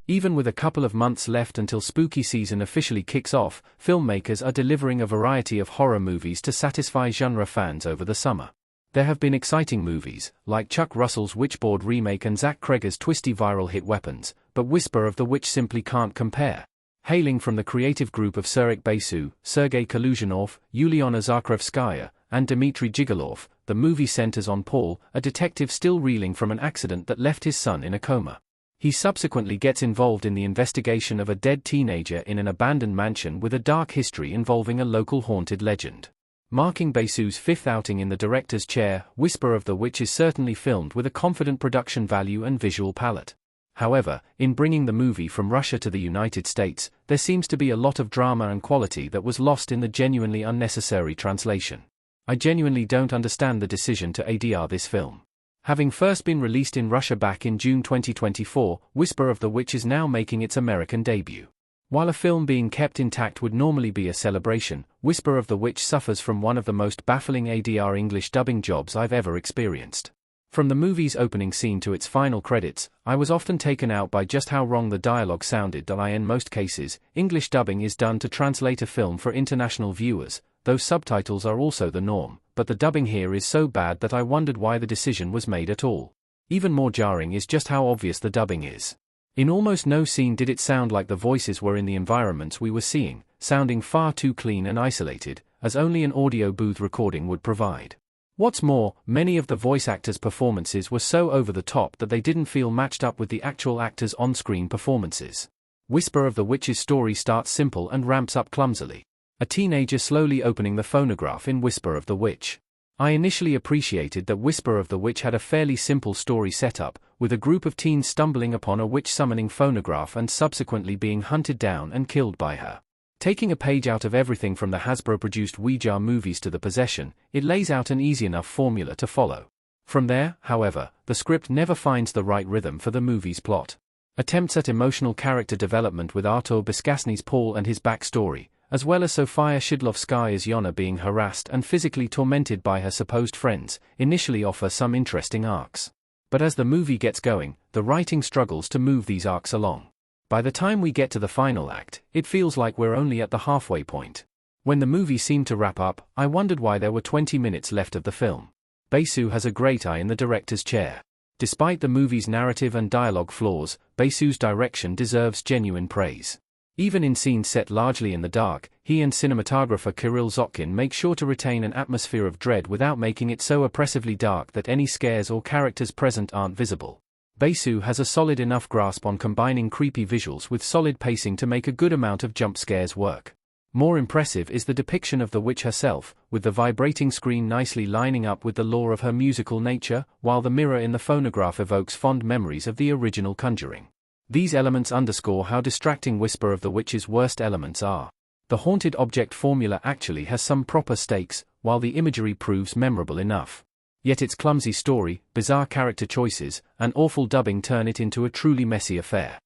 Even with a couple of months left until spooky season officially kicks off, filmmakers are delivering a variety of horror movies to satisfy genre fans over the summer. There have been exciting movies, like Chuck Russell's Witchboard remake and Zach Cregger's twisty viral hit Weapons, but Whisper of the Witch simply can't compare. Hailing from the creative group of Surik Basu, Sergei Kaluzhinov, Yuliana Zakharevskaya, and Dmitry Jigolov, the movie centers on Paul, a detective still reeling from an accident that left his son in a coma. He subsequently gets involved in the investigation of a dead teenager in an abandoned mansion with a dark history involving a local haunted legend. Marking Basu's fifth outing in the director's chair, Whisper of the Witch is certainly filmed with a confident production value and visual palette. However, in bringing the movie from Russia to the United States, there seems to be a lot of drama and quality that was lost in the genuinely unnecessary translation. I genuinely don't understand the decision to ADR this film. Having first been released in Russia back in June 2024, Whisper of the Witch is now making its American debut. While a film being kept intact would normally be a celebration, Whisper of the Witch suffers from one of the most baffling ADR English dubbing jobs I've ever experienced. From the movie's opening scene to its final credits, I was often taken out by just how wrong the dialogue sounded. In most cases, English dubbing is done to translate a film for international viewers, though subtitles are also the norm, but the dubbing here is so bad that I wondered why the decision was made at all. Even more jarring is just how obvious the dubbing is. In almost no scene did it sound like the voices were in the environments we were seeing, sounding far too clean and isolated, as only an audio booth recording would provide. What's more, many of the voice actors' performances were so over the top that they didn't feel matched up with the actual actors' on-screen performances. Whisper of the Witch's story starts simple and ramps up clumsily. A teenager slowly opening the phonograph in Whisper of the Witch. I initially appreciated that Whisper of the Witch had a fairly simple story setup, with a group of teens stumbling upon a witch-summoning phonograph and subsequently being hunted down and killed by her. Taking a page out of everything from the Hasbro-produced Ouija movies to The Possession, it lays out an easy enough formula to follow. From there, however, the script never finds the right rhythm for the movie's plot. Attempts at emotional character development with Artur Biskasny's Paul and his backstory, as well as Sofia Shidlovskaya's Yona being harassed and physically tormented by her supposed friends, initially offer some interesting arcs. But as the movie gets going, the writing struggles to move these arcs along. By the time we get to the final act, it feels like we're only at the halfway point. When the movie seemed to wrap up, I wondered why there were 20 minutes left of the film. Basu has a great eye in the director's chair. Despite the movie's narrative and dialogue flaws, Basu's direction deserves genuine praise. Even in scenes set largely in the dark, he and cinematographer Kirill Zotkin make sure to retain an atmosphere of dread without making it so oppressively dark that any scares or characters present aren't visible. Basu has a solid enough grasp on combining creepy visuals with solid pacing to make a good amount of jump scares work. More impressive is the depiction of the witch herself, with the vibrating screen nicely lining up with the lore of her musical nature, while the mirror in the phonograph evokes fond memories of the original Conjuring. These elements underscore how distracting Whisper of the Witch's worst elements are. The haunted object formula actually has some proper stakes, while the imagery proves memorable enough. Yet its clumsy story, bizarre character choices, and awful dubbing turn it into a truly messy affair.